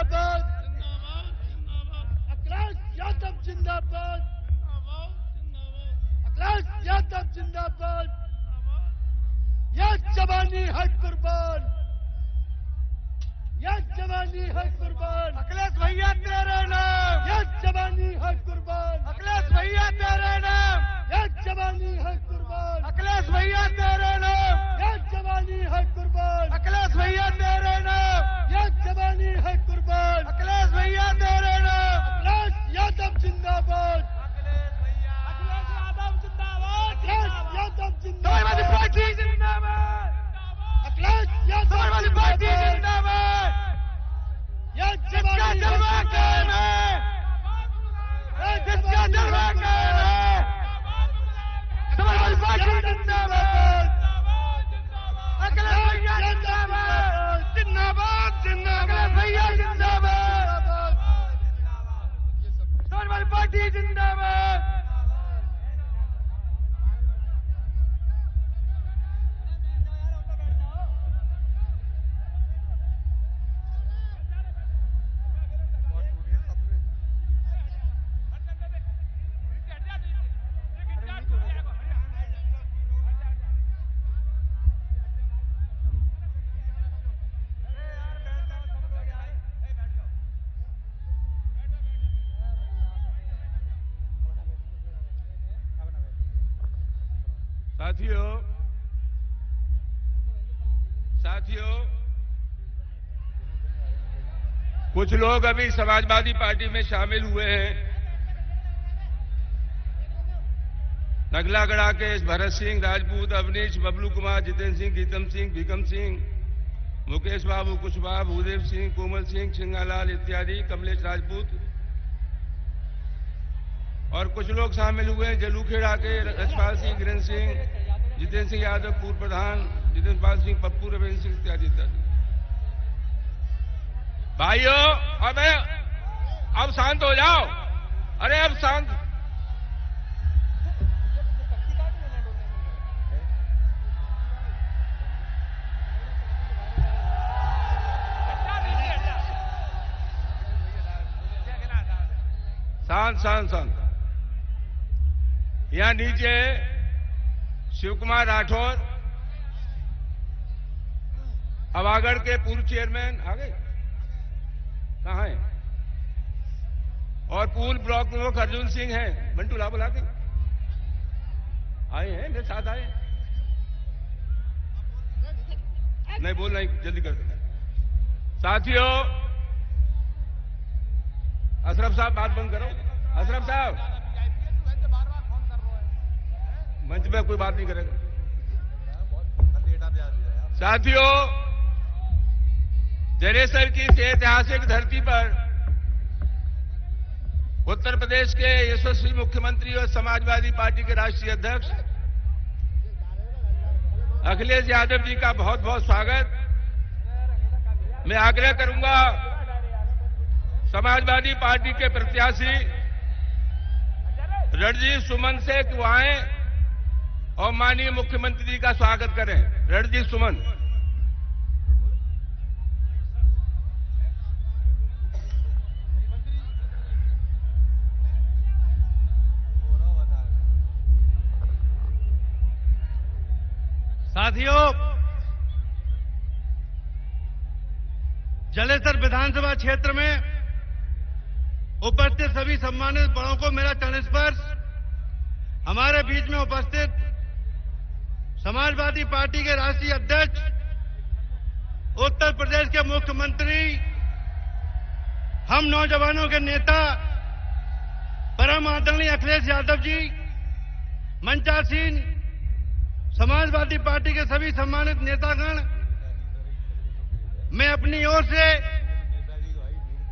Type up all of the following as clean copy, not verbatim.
जिंदाबाद, अखिलेश यादव जिंदाबाद, अखिलेश यादव जिंदाबाद। यह जवानी है कुर्बान, यह जवानी है कुर्बान। अखिलेश भैया तेरे नाम, यह जवानी है कुर्बान, अखिलेश भैया तेरे नाम, यह जवानी है कुर्बान, अखिलेश भैया तेरे नाम, यह जवानी है कुर्बान, अखिलेश भैया तेरे नाम, यह जवानी है कुर्बान। अखिलेश भैया तेरे नाम, अखिलेश यादव जिंदाबाद, अखिलेश यादव जिंदाबाद, अखिलेश यादव समाजवादी जिंदाबाद, पार्टी जिंदाबाद, अखिलेश यादव समाजवादी पार्टी जिंदाबाद। जिंदाबाद। यह जिसका जवानी जलवा कायम है, जिसका जलवा कायम है, समाजवादी पार्टी जिंदाबाद, अखिलेश भैया जिंदाबाद, जिंदाबाद जिंदाबाद, अखिलेश भैया जिंदाबाद, समाजवादी पार्टी जिंदाबाद। साथियों, कुछ लोग अभी समाजवादी पार्टी में शामिल हुए हैं। नगलागढ़ के भरत सिंह राजपूत, अवनीश, बबलू कुमार, जितेंद्र सिंह, गीतम सिंह, भीकम सिंह, मुकेश बाबू, कुशवाहा, भूदेव सिंह, कोमल सिंह, छिंगालाल इत्यादि, कमलेश राजपूत और कुछ लोग शामिल हुए हैं जलूखेड़ा के रजपाल सिंह, गिरेन्द्र सिंह, जितेंद्र सिंह यादव, पूर्व प्रधान जितेंद्र पाल सिंह, पप्पू, रविंद्र सिंह इत्यादि इत्यादि। भाइयों, अब शांत हो जाओ। अरे अब शांत। शांत शांत शांत। यहां नीचे शिव कुमार राठौर, अवागढ़ के पूर्व चेयरमैन आ गए, कहां हैं? और पूर्व ब्लॉक प्रमुख अर्जुन सिंह हैं। बंटू ला बुला के आए हैं, मेरे साथ आए। नहीं बोल नहीं, जल्दी कर दो। साथियों, अशरफ साहब बात बंद करो। अशरफ साहब, मंच में कोई बात नहीं करेगा। साथियों, जनेसर की इस ऐतिहासिक धरती पर उत्तर प्रदेश के यशस्वी मुख्यमंत्री और समाजवादी पार्टी के राष्ट्रीय अध्यक्ष अखिलेश यादव जी का बहुत बहुत स्वागत। मैं आग्रह करूंगा समाजवादी पार्टी के प्रत्याशी रणजीत सुमन से कि वो आए और माननीय मुख्यमंत्री जी का स्वागत करें। रणजीत सुमन। साथियों, जलेसर विधानसभा क्षेत्र में उपस्थित सभी सम्मानित बड़ों को मेरा चरण स्पर्श। हमारे बीच में उपस्थित समाजवादी पार्टी के राष्ट्रीय अध्यक्ष, उत्तर प्रदेश के मुख्यमंत्री, हम नौजवानों के नेता परम आदरणीय अखिलेश यादव जी, मंचासीन समाजवादी पार्टी के सभी सम्मानित नेतागण, मैं अपनी ओर से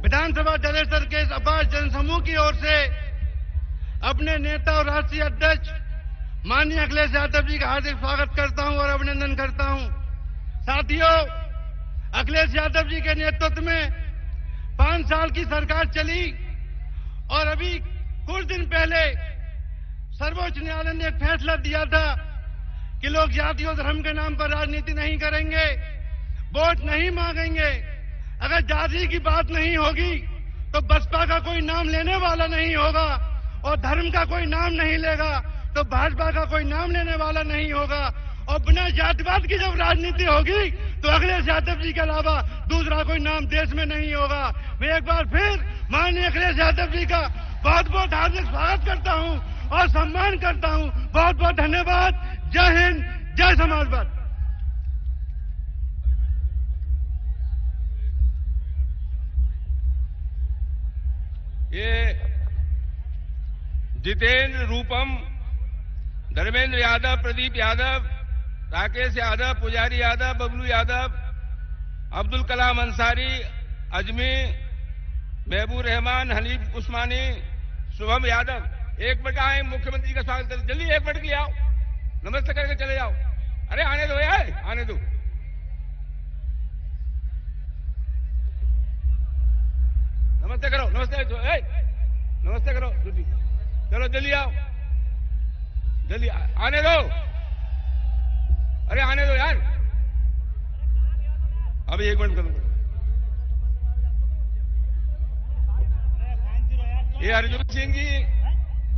विधानसभा जलेसर के इस अपार जनसमूह की ओर से अपने नेता और राष्ट्रीय अध्यक्ष माननीय अखिलेश यादव जी का हार्दिक स्वागत करता हूं और अभिनंदन करता हूं। साथियों, अखिलेश यादव जी के नेतृत्व में 5 साल की सरकार चली और अभी कुछ दिन पहले सर्वोच्च न्यायालय ने एक फैसला दिया था कि लोग जाति और धर्म के नाम पर राजनीति नहीं करेंगे, वोट नहीं मांगेंगे। अगर जाति की बात नहीं होगी तो बसपा का कोई नाम लेने वाला नहीं होगा, और धर्म का कोई नाम नहीं लेगा तो भाजपा का कोई नाम लेने वाला नहीं होगा। और बिना जातिवाद की जब राजनीति होगी तो अखिलेश यादव जी के अलावा दूसरा कोई नाम देश में नहीं होगा। मैं एक बार फिर माननीय अखिलेश यादव जी का बहुत बहुत हार्दिक स्वागत करता हूं और सम्मान करता हूं। बहुत बहुत धन्यवाद। जय हिंद, जय समाजवाद। ये जितेंद्र रूपम, धर्मेंद्र यादव, प्रदीप यादव, राकेश यादव, पुजारी यादव, बबलू यादव, अब्दुल कलाम अंसारी, अजमी, महबूब रहमान, हनीफ उस्मानी, शुभम यादव, 1 मिनट आए, मुख्यमंत्री का स्वागत करें। जल्दी 1 मिनट के लिए आओ, नमस्ते करके चले जाओ। अरे आने दो यार, आने दो। नमस्ते करो, नमस्ते नमस्ते करो। चलो जल्दी आओ, जल्दी आने दो। अरे आने दो यार, अभी 1 मिनट करो। ये अर्जुन सिंह जी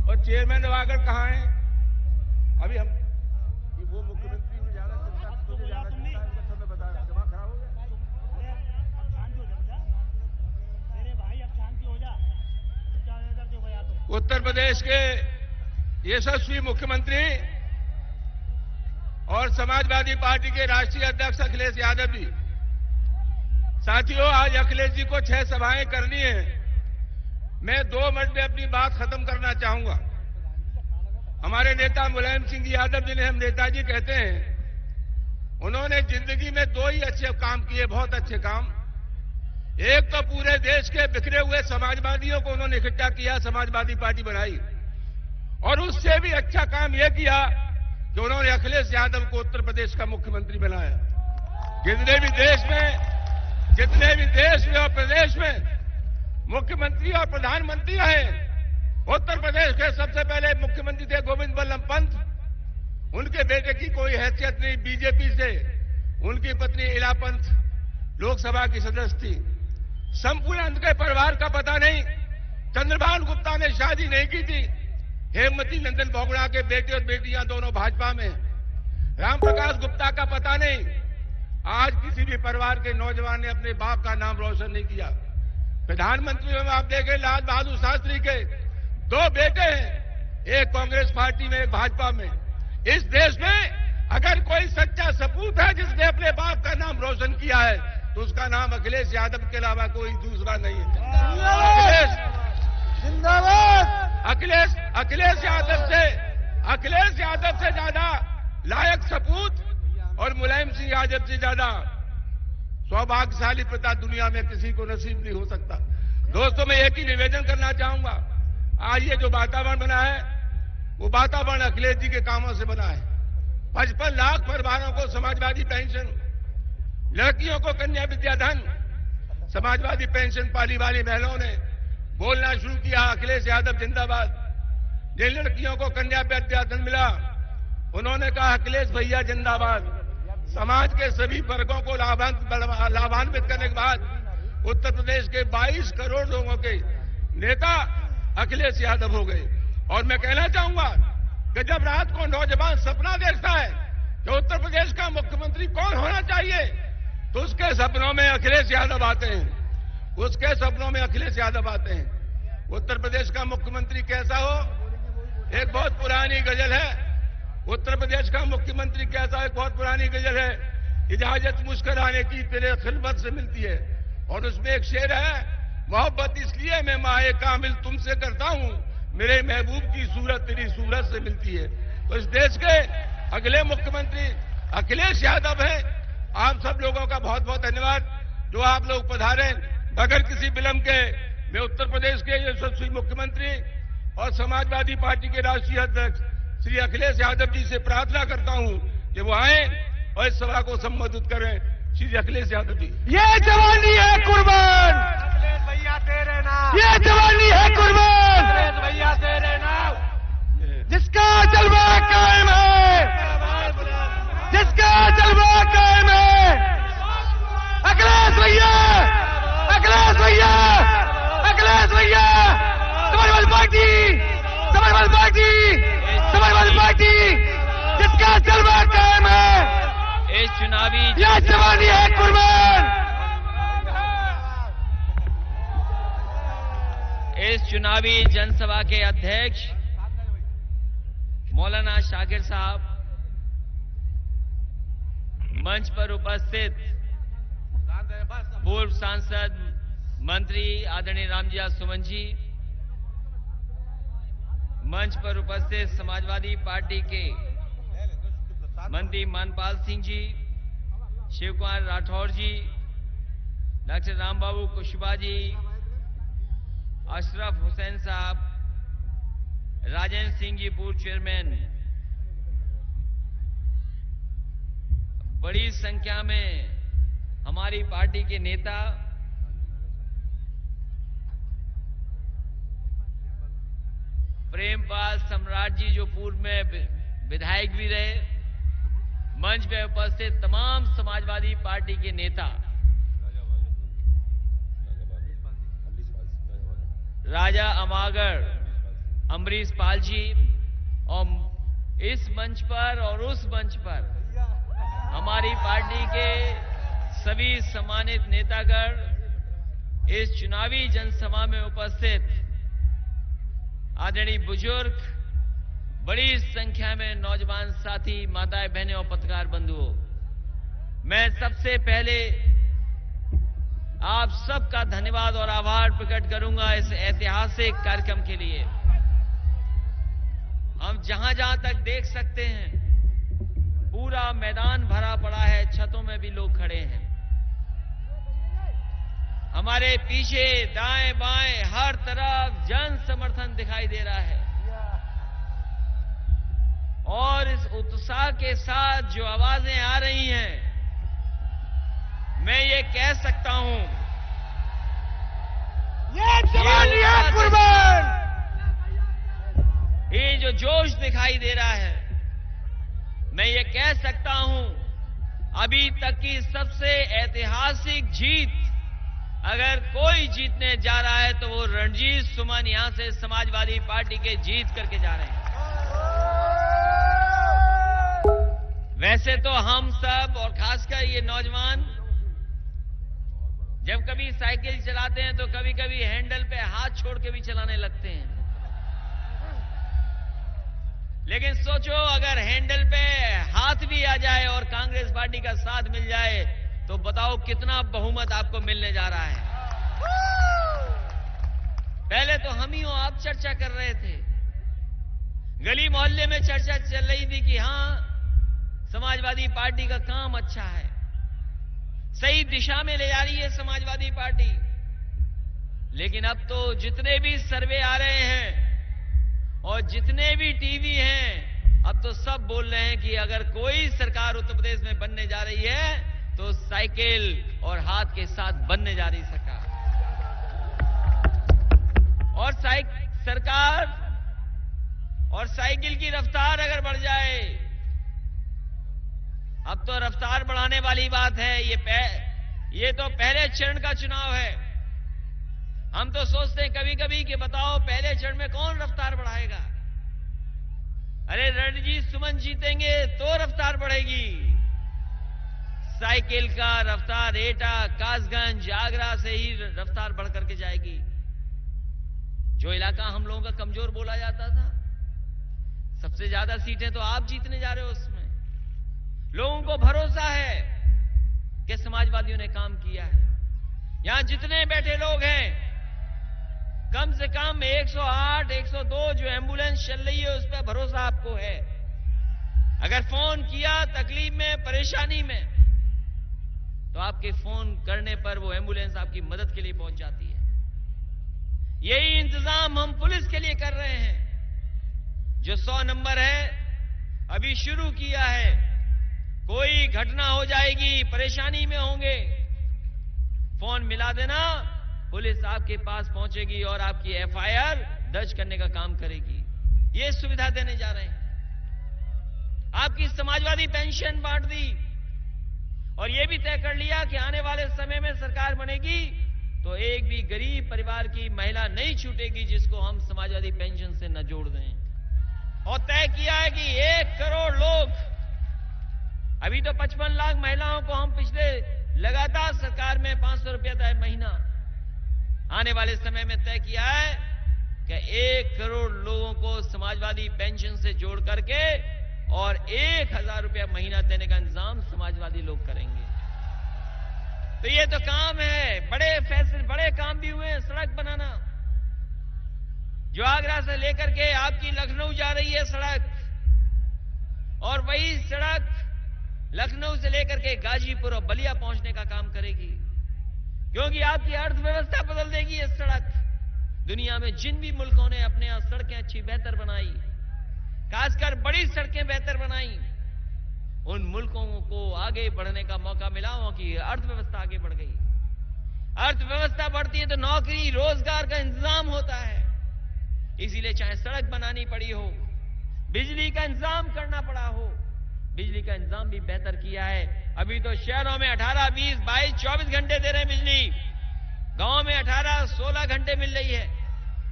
और चेयरमैन नवागढ़ कहाँ हैं? अभी हम वो मुख्यमंत्री में ज्यादा समय बताया, दिमाग खराब हो गया। उत्तर प्रदेश के यशस्वी मुख्यमंत्री और समाजवादी पार्टी के राष्ट्रीय अध्यक्ष अखिलेश यादव जी। साथियों, आज अखिलेश जी को 6 सभाएं करनी है। मैं 2 मिनट में अपनी बात खत्म करना चाहूंगा। हमारे नेता मुलायम सिंह यादव जिन्हें हम नेताजी कहते हैं, उन्होंने जिंदगी में 2 ही अच्छे काम किए, बहुत अच्छे काम। एक तो पूरे देश के बिखरे हुए समाजवादियों को उन्होंने इकट्ठा किया, समाजवादी पार्टी बनाई, और उससे भी अच्छा काम यह किया कि उन्होंने अखिलेश यादव को उत्तर प्रदेश का मुख्यमंत्री बनाया। जितने भी देश में और प्रदेश में मुख्यमंत्री और प्रधानमंत्री रहे, उत्तर प्रदेश के सबसे पहले मुख्यमंत्री थे गोविंद बल्लभ पंत। उनके बेटे की कोई हैसियत नहीं बीजेपी से। उनकी पत्नी इला पंत लोकसभा की सदस्य थी। संपूर्ण के परिवार का पता नहीं। चंद्रभान गुप्ता ने शादी नहीं की थी। हेमवती नंदन बोगड़ा के बेटे और बेटियां दोनों भाजपा में। रामप्रकाश गुप्ता का पता नहीं। आज किसी भी परिवार के नौजवान ने अपने बाप का नाम रोशन नहीं किया। प्रधानमंत्री में आप देखें, लाल बहादुर शास्त्री के 2 बेटे हैं, एक कांग्रेस पार्टी में, एक भाजपा में। इस देश में अगर कोई सच्चा सपूत है जिसने अपने बाप का नाम रोशन किया है तो उसका नाम अखिलेश यादव के अलावा कोई दूसरा नहीं है। अखिलेश यादव से ज्यादा लायक सपूत और मुलायम सिंह यादव से ज्यादा सौभाग्यशाली पिता दुनिया में किसी को नसीब नहीं हो सकता। दोस्तों, मैं एक ही निवेदन करना चाहूंगा। आज ये जो वातावरण बना है वो वातावरण अखिलेश जी के कामों से बना है। 55 लाख परिवारों को समाजवादी पेंशन, लड़कियों को कन्या विद्याधन, समाजवादी पेंशन पाली वाली महिलाओं ने बोलना शुरू किया, अखिलेश यादव जिंदाबाद। जिन लड़कियों को कन्या विद्याधन मिला उन्होंने कहा अखिलेश भैया जिंदाबाद। समाज के सभी वर्गों को लाभान्वित करने के बाद उत्तर प्रदेश के 22 करोड़ लोगों के नेता अखिलेश यादव हो गए। और मैं कहना चाहूंगा कि जब रात को नौजवान सपना देखता है कि उत्तर प्रदेश का मुख्यमंत्री कौन होना चाहिए तो उसके सपनों में अखिलेश यादव आते हैं। उसके सपनों में अखिलेश यादव आते हैं। उत्तर प्रदेश का मुख्यमंत्री कैसा हो, एक बहुत पुरानी गजल है। उत्तर प्रदेश का मुख्यमंत्री कैसा है, एक बहुत पुरानी गजल है। इजाजत मुस्कुराने की तेरे खिलवत से मिलती है। और उसमें एक शेर है, मोहब्बत इसलिए मैं माए कामिल तुमसे करता हूं, मेरे महबूब की सूरत तेरी सूरत से मिलती है। तो इस देश के अगले मुख्यमंत्री अखिलेश यादव हैं। आप सब लोगों का बहुत बहुत धन्यवाद जो आप लोग पधारे। बगैर किसी विलंब के मैं उत्तर प्रदेश के यशस्वी मुख्यमंत्री और समाजवादी पार्टी के राष्ट्रीय अध्यक्ष श्री अखिलेश यादव जी से प्रार्थना करता हूं कि वो आए और इस सभा को संबोधित करें। श्री अखिलेश यादव जी। ये जवानी है कुर्बान, अखिलेश भैया तेरे नाम, ये जवानी है कुर्बान, अखिलेश भैया तेरे नाम। जिसका जलवा कायम है, जिसका जलवा कायम है, अखिलेश भैया भैया, Samajwadi party, Samajwadi party, Samajwadi party, जिसका जलवा कायम है, इस चुनावी यह जवानी है कुर्बान। इस चुनावी जनसभा के अध्यक्ष मौलाना शाकिर साहब, मंच पर उपस्थित पूर्व सांसद मंत्री आदरणीय रामजिया सुमन जी, मंच पर उपस्थित समाजवादी पार्टी के मंत्री मानपाल सिंह जी, शिव कुमार राठौर जी, डॉक्टर रामबाबू कुशवाहा जी, अशरफ हुसैन साहब, राजेंद्र सिंह जी पूर्व चेयरमैन, बड़ी संख्या में हमारी पार्टी के नेता, प्रेमपाल सम्राट जी जो पूर्व में विधायक भी रहे, मंच पे उपस्थित तमाम समाजवादी पार्टी के नेता, राजा अमागर अमरीश पाल जी, और इस मंच पर और उस मंच पर हमारी पार्टी के सभी सम्मानित नेतागण, इस चुनावी जनसभा में उपस्थित आदरणीय बुजुर्ग, बड़ी संख्या में नौजवान साथी, माताएं बहनें और पत्रकार बंधुओं, मैं सबसे पहले आप सबका धन्यवाद और आभार प्रकट करूंगा इस ऐतिहासिक कार्यक्रम के लिए। हम जहां जहां तक देख सकते हैं पूरा मैदान भरा पड़ा है, छतों में भी लोग खड़े हैं। हमारे पीछे दाएं बाएं हर तरफ जन समर्थन दिखाई दे रहा है, और इस उत्साह के साथ जो आवाजें आ रही हैं, मैं ये कह सकता हूं, ये जवानी है कुर्बान। ये जो जोश दिखाई दे रहा है, मैं ये कह सकता हूं, अभी तक की सबसे ऐतिहासिक जीत अगर कोई जीतने जा रहा है तो वो रणजीत सुमन यहां से समाजवादी पार्टी के जीत करके जा रहे हैं। वैसे तो हम सब और खासकर ये नौजवान जब कभी साइकिल चलाते हैं तो कभी कभी हैंडल पे हाथ छोड़ के भी चलाने लगते हैं, लेकिन सोचो अगर हैंडल पे हाथ भी आ जाए और कांग्रेस पार्टी का साथ मिल जाए तो बताओ कितना बहुमत आपको मिलने जा रहा है। पहले तो हम ही हो आप चर्चा कर रहे थे, गली मोहल्ले में चर्चा चल रही थी कि हां समाजवादी पार्टी का काम अच्छा है, सही दिशा में ले जा रही है समाजवादी पार्टी। लेकिन अब तो जितने भी सर्वे आ रहे हैं और जितने भी टीवी हैं, अब तो सब बोल रहे हैं कि अगर कोई सरकार उत्तर प्रदेश में बनने जा रही है तो साइकिल और हाथ के साथ बनने जा रही सरकार। और सरकार और साइकिल की रफ्तार अगर बढ़ जाए, अब तो रफ्तार बढ़ाने वाली बात है, ये तो पहले चरण का चुनाव है। हम तो सोचते हैं कभी कभी कि बताओ पहले चरण में कौन रफ्तार बढ़ाएगा। अरे रणजीत सुमन जीतेंगे तो रफ्तार बढ़ेगी। साइकिल का रफ्तार एटा, कासगंज, आगरा से ही रफ्तार बढ़ करके जाएगी। जो इलाका हम लोगों का कमजोर बोला जाता था, सबसे ज्यादा सीटें तो आप जीतने जा रहे हो उसमें। लोगों को भरोसा है कि समाजवादियों ने काम किया है। यहां जितने बैठे लोग हैं, कम से कम 108, 102 जो एम्बुलेंस चल रही है उस पर भरोसा आपको है। अगर फोन किया तकलीफ में, परेशानी में, तो आपके फोन करने पर वो एम्बुलेंस आपकी मदद के लिए पहुंच जाती है। यही इंतजाम हम पुलिस के लिए कर रहे हैं। जो 100 नंबर है अभी शुरू किया है, कोई घटना हो जाएगी, परेशानी में होंगे, फोन मिला देना, पुलिस आपके पास पहुंचेगी और आपकी एफआईआर दर्ज करने का काम करेगी। ये सुविधा देने जा रहे हैं। आपकी समाजवादी पेंशन बांट दी और यह भी तय कर लिया कि आने वाले समय में सरकार बनेगी तो एक भी गरीब परिवार की महिला नहीं छूटेगी जिसको हम समाजवादी पेंशन से न जोड़ दें। और तय किया है कि 1 करोड़ लोग, अभी तो 55 लाख महिलाओं को हम पिछले लगातार सरकार में 500 रुपया तय महीना, आने वाले समय में तय किया है कि 1 करोड़ लोगों को समाजवादी पेंशन से जोड़ करके और 1000 रुपया महीना देने का इंतजाम समाजवादी लोग करेंगे। तो ये तो काम है, बड़े फैसले, बड़े काम भी हुए हैं। सड़क बनाना, जो आगरा से लेकर के आपकी लखनऊ जा रही है सड़क, और वही सड़क लखनऊ से लेकर के गाजीपुर और बलिया पहुंचने का काम करेगी, क्योंकि आपकी अर्थव्यवस्था बदल देगी ये सड़क। दुनिया में जिन भी मुल्कों ने अपने यहां सड़कें अच्छी बेहतर बनाई, खासकर बड़ी सड़कें बेहतर बनाई, उन मुल्कों को आगे बढ़ने का मौका मिला, वहां की अर्थव्यवस्था आगे बढ़ गई। अर्थव्यवस्था बढ़ती है तो नौकरी रोजगार का इंतजाम होता है, इसीलिए चाहे सड़क बनानी पड़ी हो, बिजली का इंतजाम करना पड़ा हो, बिजली का इंतजाम भी बेहतर किया है। अभी तो शहरों में 18, 20, 22, 24 घंटे दे रहे हैं बिजली, गांव में 18, 16 घंटे मिल रही है।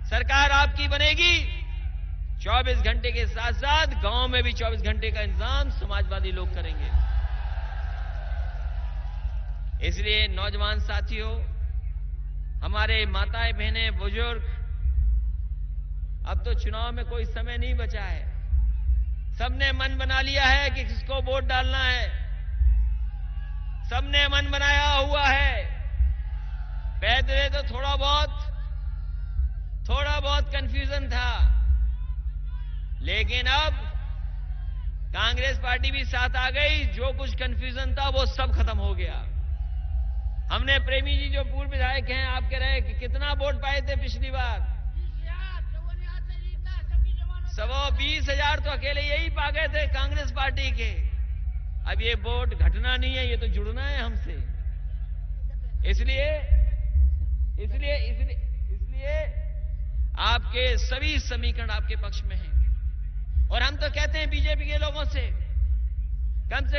सरकार आपकी बनेगी, 24 घंटे के साथ साथ गांव में भी 24 घंटे का इंतजाम समाजवादी लोग करेंगे। इसलिए नौजवान साथियों, हमारे माताएं बहनें बुजुर्ग, अब तो चुनाव में कोई समय नहीं बचा है। सबने मन बना लिया है कि किसको वोट डालना है, सबने मन बनाया हुआ है। पहले तो थोड़ा बहुत कंफ्यूजन था, लेकिन अब कांग्रेस पार्टी भी साथ आ गई। जो कुछ कंफ्यूजन था वो सब खत्म हो गया। हमने प्रेमी जी जो पूर्व विधायक हैं, आप कह रहे हैं कि कितना वोट पाए थे पिछली बार? 20,000 तो अकेले यही पा गए थे कांग्रेस पार्टी के। अब ये वोट घटना नहीं है, ये तो जुड़ना है हमसे। इसलिए आपके सभी समीकरण आपके पक्ष में हैं। और हम तो कहते हैं बीजेपी के लोगों से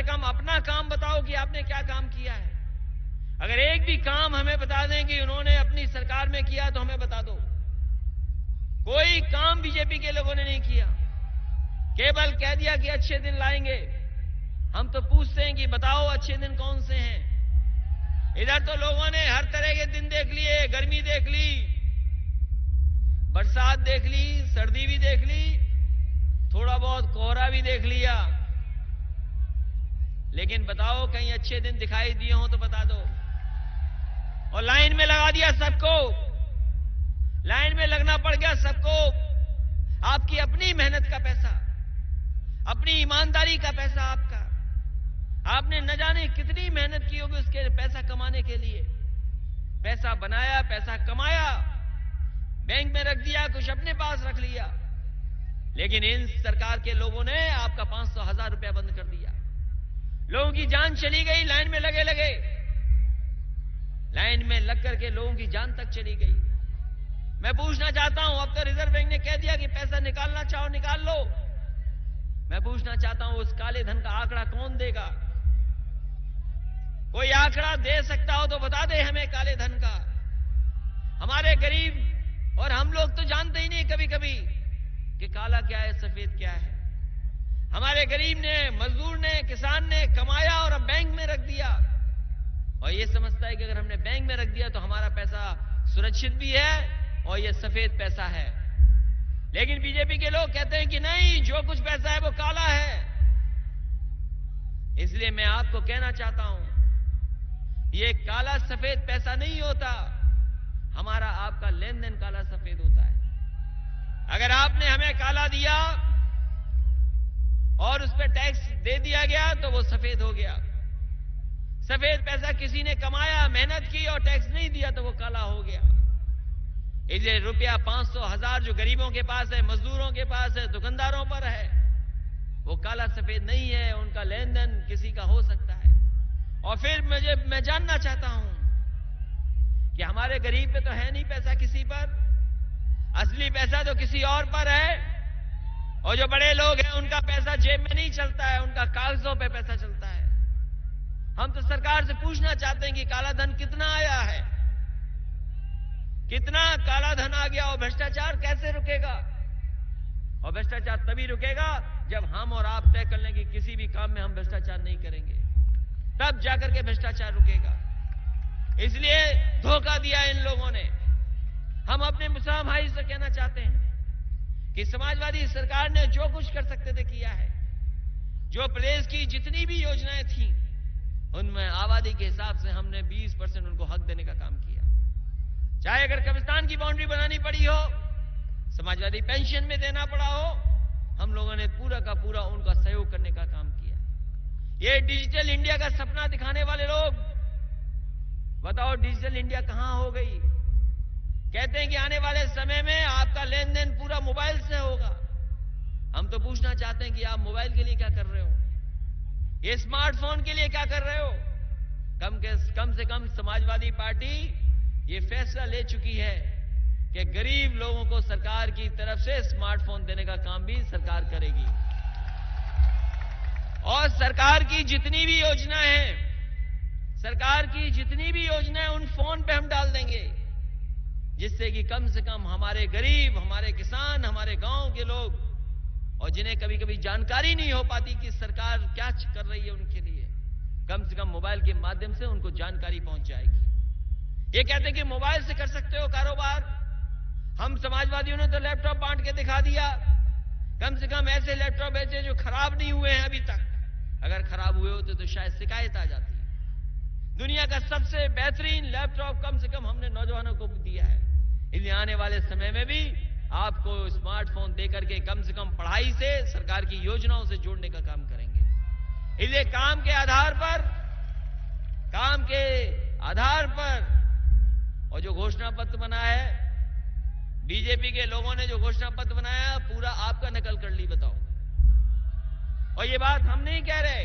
कम अपना काम बताओ कि आपने क्या काम किया है। अगर एक भी काम हमें बता दें कि उन्होंने अपनी सरकार में किया तो हमें बता दो। कोई काम बीजेपी के लोगों ने नहीं किया, केवल कह दिया कि अच्छे दिन लाएंगे। हम तो पूछते हैं कि बताओ अच्छे दिन कौन से हैं। इधर तो लोगों ने हर तरह के दिन देख लिए, गर्मी देख ली, बरसात देख ली, सर्दी भी देख ली, थोड़ा बहुत कोहरा भी देख लिया, लेकिन बताओ कहीं अच्छे दिन दिखाई दिए हो तो बता दो। और लाइन में लगा दिया सबको, लाइन में लगना पड़ गया सबको। आपकी अपनी मेहनत का पैसा, अपनी ईमानदारी का पैसा आपका, आपने न जाने कितनी मेहनत की होगी उसके पैसा कमाने के लिए। पैसा बनाया, पैसा कमाया, बैंक में रख दिया, कुछ अपने पास रख लिया, लेकिन इन सरकार के लोगों ने आपका 500, 1000 रुपया बंद कर दिया। लोगों की जान चली गई, लाइन में लगे लाइन में लग करके लोगों की जान तक चली गई। मैं पूछना चाहता हूं, अब तो रिजर्व बैंक ने कह दिया कि पैसा निकालना चाहो निकाल लो। मैं पूछना चाहता हूं, उस काले धन का आंकड़ा कौन देगा? कोई आंकड़ा दे सकता हो तो बता दे हमें काले धन का। हमारे गरीब और हम लोग तो जानते ही नहीं कभी कभी कि काला क्या है, सफेद क्या है। हमारे गरीब ने, मजदूर ने, किसान ने कमाया और अब बैंक में रख दिया, और ये समझता है कि अगर हमने बैंक में रख दिया तो हमारा पैसा सुरक्षित भी है और ये सफेद पैसा है। लेकिन बीजेपी के लोग कहते हैं कि नहीं, जो कुछ पैसा है वो काला है। इसलिए मैं आपको कहना चाहता हूं, ये काला सफेद पैसा नहीं होता, हमारा आपका लेन देन काला सफेद होता है। अगर आपने हमें काला दिया और उस पर टैक्स दे दिया गया तो वो सफेद हो गया। सफेद पैसा किसी ने कमाया, मेहनत की और टैक्स नहीं दिया तो वो काला हो गया। इसलिए रुपया 500, 1000 जो गरीबों के पास है, मजदूरों के पास है, दुकानदारों पर है, वो काला सफेद नहीं है, उनका लेन देन किसी का हो सकता है। और फिर मैं जानना चाहता हूं कि हमारे गरीब पे तो है नहीं पैसा किसी पर, असली पैसा तो किसी और पर है। और जो बड़े लोग हैं उनका पैसा जेब में नहीं चलता है, उनका कागजों पे पैसा चलता है। हम तो सरकार से पूछना चाहते हैं कि काला धन कितना आया है। कितना काला धन आ गया और भ्रष्टाचार कैसे रुकेगा? और भ्रष्टाचार तभी रुकेगा जब हम और आप तय कर लेंगे किसी भी काम में हम भ्रष्टाचार नहीं करेंगे, तब जाकर के भ्रष्टाचार रुकेगा। इसलिए धोखा दिया इन लोगों ने। हम अपने मुस्लिम भाई से कहना चाहते हैं कि समाजवादी सरकार ने जो कुछ कर सकते थे किया है। जो प्रदेश की जितनी भी योजनाएं थी उनमें आबादी के हिसाब से हमने 20% उनको हक देने का काम किया। चाहे अगर कब्रिस्तान की बाउंड्री बनानी पड़ी हो, समाजवादी पेंशन में देना पड़ा हो, हम लोगों ने पूरा का पूरा उनका सहयोग करने का काम किया। ये डिजिटल इंडिया का सपना दिखाने वाले लोग, बताओ डिजिटल इंडिया कहां हो गई? कहते हैं कि आने वाले समय में आपका लेन देन पूरा मोबाइल से होगा। हम तो पूछना चाहते हैं कि आप मोबाइल के लिए क्या कर रहे हो? ये स्मार्टफोन के लिए क्या कर रहे हो? कम से कम समाजवादी पार्टी ये फैसला ले चुकी है कि गरीब लोगों को सरकार की तरफ से स्मार्टफोन देने का काम भी सरकार करेगी। और सरकार की जितनी भी योजनाएं हैं, सरकार की जितनी भी योजनाएं उन फोन पे हम डाल देंगे, जिससे कि कम से कम हमारे गरीब, हमारे किसान, हमारे गांव के लोग और जिन्हें कभी कभी जानकारी नहीं हो पाती कि सरकार क्या कर रही है उनके लिए, कम से कम मोबाइल के माध्यम से उनको जानकारी पहुंच जाएगी। ये कहते हैं कि मोबाइल से कर सकते हो कारोबार। हम समाजवादियों ने तो लैपटॉप बांट के दिखा दिया। कम से कम ऐसे लैपटॉप बेचे जो खराब नहीं हुए हैं अभी तक। अगर खराब हुए होते तो शायद शिकायत आ जाती। दुनिया का सबसे बेहतरीन लैपटॉप कम से कम हमने नौजवानों को दिया है। इसलिए आने वाले समय में भी आपको स्मार्टफोन देकर के कम से कम पढ़ाई से, सरकार की योजनाओं से जोड़ने का काम करेंगे। इसलिए काम के आधार पर और जो घोषणा पत्र बना है, बीजेपी के लोगों ने जो घोषणा पत्र बनाया पूरा आपका नकल कर ली, बताओ। और ये बात हम नहीं कह रहे,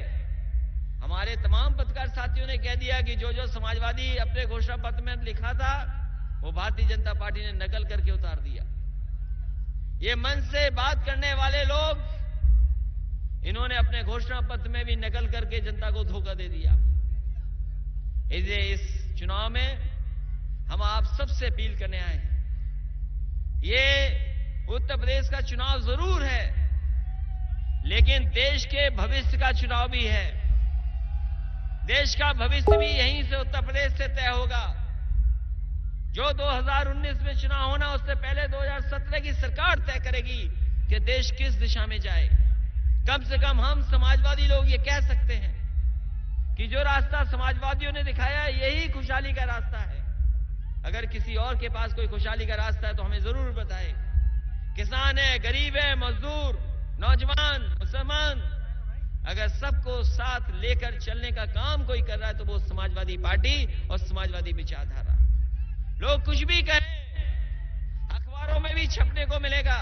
हमारे तमाम पत्रकार साथियों ने कह दिया कि जो जो समाजवादी अपने घोषणा पत्र में लिखा था वो भारतीय जनता पार्टी ने नकल करके उतार दिया। ये मंच से बात करने वाले लोग, इन्होंने अपने घोषणा पत्र में भी नकल करके जनता को धोखा दे दिया। इसलिए इस चुनाव में हम आप सबसे अपील करने आए हैं। ये उत्तर प्रदेश का चुनाव जरूर है, लेकिन देश के भविष्य का चुनाव भी है। देश का भविष्य भी यहीं से उत्तर प्रदेश से तय होगा। जो 2019 में चुनाव होना, उससे पहले 2017 की सरकार तय करेगी कि देश किस दिशा में जाए। कम से कम हम समाजवादी लोग ये कह सकते हैं कि जो रास्ता समाजवादियों ने दिखाया है यही खुशहाली का रास्ता है। अगर किसी और के पास कोई खुशहाली का रास्ता है तो हमें जरूर बताएं। किसान है, गरीब है, मजदूर, नौजवान, मुसलमान, अगर सबको साथ लेकर चलने का काम कोई कर रहा है तो वो समाजवादी पार्टी और समाजवादी विचारधारा। लोग कुछ भी कहें, अखबारों में भी छपने को मिलेगा,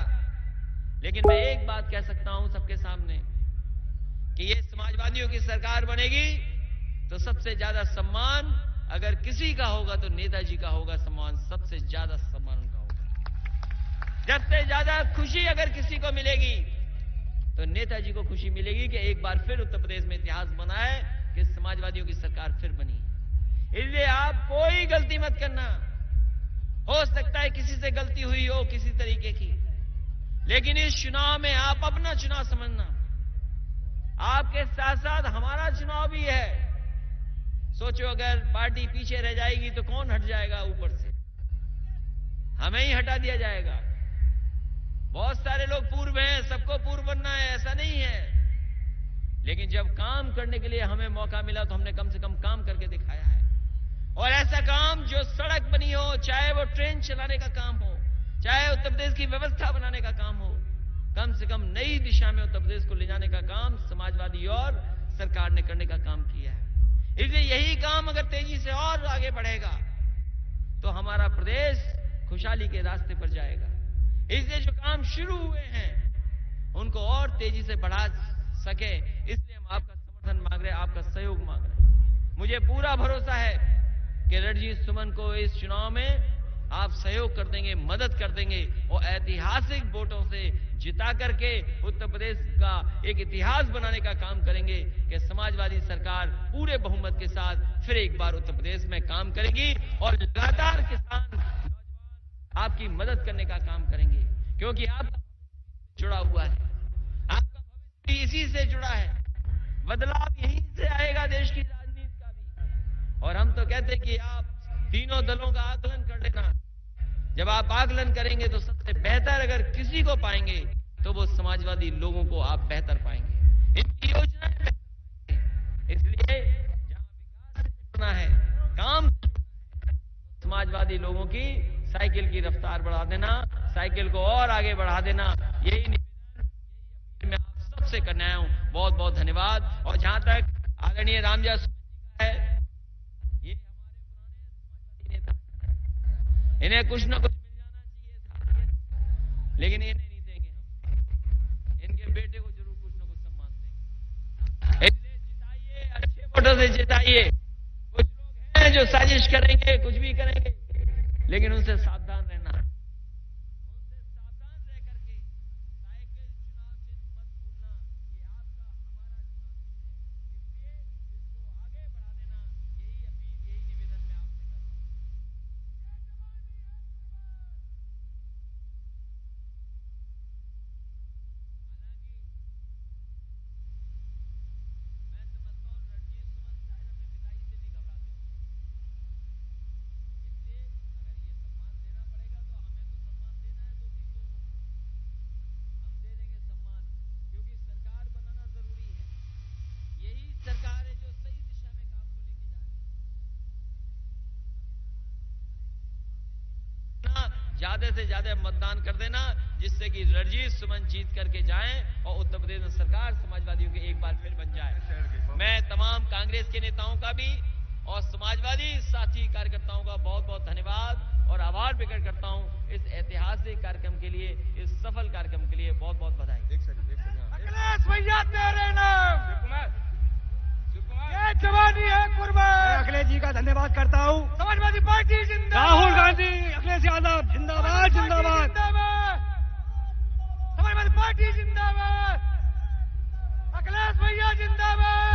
लेकिन मैं एक बात कह सकता हूं सबके सामने कि ये समाजवादियों की सरकार बनेगी तो सबसे ज्यादा सम्मान अगर किसी का होगा तो नेताजी का होगा। सम्मान सबसे ज्यादा सम्मान उनका होगा। सबसे ज्यादा खुशी अगर किसी को मिलेगी तो नेताजी को खुशी मिलेगी कि एक बार फिर उत्तर प्रदेश में इतिहास बना है कि समाजवादियों की सरकार फिर बनी। इसलिए आप कोई गलती मत करना। हो सकता है किसी से गलती हुई हो किसी तरीके की, लेकिन इस चुनाव में आप अपना चुनाव समझना। आपके साथ साथ हमारा चुनाव भी है। सोचो अगर पार्टी पीछे रह जाएगी तो कौन हट जाएगा? ऊपर से हमें ही हटा दिया जाएगा। बहुत सारे लोग पूर्व हैं, सबको पूर्व बनना है, ऐसा नहीं है। लेकिन जब काम करने के लिए हमें मौका मिला तो हमने कम से कम काम करके दिखाया है। और ऐसा काम जो सड़क बनी हो, चाहे वो ट्रेन चलाने का काम हो, चाहे उत्तर प्रदेश की व्यवस्था बनाने का काम हो, कम से कम नई दिशा में उत्तर प्रदेश को ले जाने का काम समाजवादी और सरकार ने करने का काम किया है। इसलिए यही काम अगर तेजी से और आगे बढ़ेगा तो हमारा प्रदेश खुशहाली के रास्ते पर जाएगा। इसलिए जो काम शुरू हुए हैं उनको और तेजी से बढ़ा सके, इसलिए हम आपका समर्थन मांग रहे हैं, आपका सहयोग मांग रहे हैं। मुझे पूरा भरोसा है कि रणजीत सुमन को इस चुनाव में आप सहयोग कर देंगे, मदद कर देंगे और ऐतिहासिक वोटों से जिता करके उत्तर प्रदेश का एक इतिहास बनाने का काम करेंगे कि समाजवादी सरकार पूरे बहुमत के साथ फिर एक बार उत्तर प्रदेश में काम करेगी और लगातार किसान, नौजवान, आपकी मदद करने का काम करेंगे, क्योंकि आपका जुड़ा हुआ है, आपका भविष्य भी इसी से जुड़ा है, बदलाव यहीं से आएगा देश की राजनीति का भी। और हम तो कहते हैं कि आप तीनों दलों का आकलन कर लेना। जब आप आकलन करेंगे तो सबसे बेहतर अगर किसी को पाएंगे तो वो समाजवादी लोगों को आप बेहतर पाएंगे, इनकी योजनाएं बेहतर पाएंगे। इसलिए जहां विकास से जुड़ना है, काम से जुड़ना है, समाजवादी लोगों की साइकिल की रफ्तार बढ़ा देना, साइकिल को और आगे बढ़ा देना, यही निवेदन मैं आप सबसे करने आया हूं। बहुत बहुत धन्यवाद। और जहां तक आदरणीय रामजय जी का है, ये हमारे पुराने समाजवादी नेता, इन्हें कुछ न कुछ मिल जाना चाहिए था, लेकिन इन्हें नहीं देंगे हम। इनके बेटे को जरूर कुछ न कुछ सम्मान देंगे। इसलिए जिताइए, अच्छे वोटों से जिताइए। कुछ लोग हैं जो साजिश करेंगे, कुछ भी करेंगे, लेकिन उनसे सावधान रहना, उनसे सावधान रह करके साइकिल चुनाव चिन्ह मत भूलना। ये आपका हमारा चुनाव चिन्ह है, इसलिए इसको आगे बढ़ा देना। यही अपील, यही निवेदन मैं आपसे कर रहा हूं। मैं समझता हूं रणजीत सुमन शायद अपने पिताजी से भी घबराते होंगे, इसलिए अगर ये सम्मान देना पड़ेगा तो हमें तो सम्मान देना है 2-3 लोगों को, हम दे देंगे सम्मान, क्योंकि सरकार बनाना जरूरी है। यही सरकार है जो सही दिशा में काम को लेके जा रही है। ज्यादा से ज्यादा मतदान कर देना, जिससे कि रणजीत सुमन जीत करके जाएं और उत्तर प्रदेश में सरकार समाजवादियों की एक बार फिर बन जाए। मैं तमाम कांग्रेस के नेताओं का भी और समाजवादी साथी कार्यकर्ताओं का बहुत बहुत धन्यवाद और आभार प्रकट करता हूं इस ऐतिहासिक कार्यक्रम के लिए, इस सफल कार्यक्रम के लिए बहुत बहुत बधाई। अखिलेश भैया तेरे नाम, ये जवानी है कुर्बान। अखिलेश जी का धन्यवाद करता हूँ। समाजवादी पार्टी जिंदाबाद, राहुल गांधी, अखिलेश यादव जिंदाबाद जिंदाबाद। समाजवादी पार्टी जिंदाबाद, अखिलेश भैया जिंदाबाद।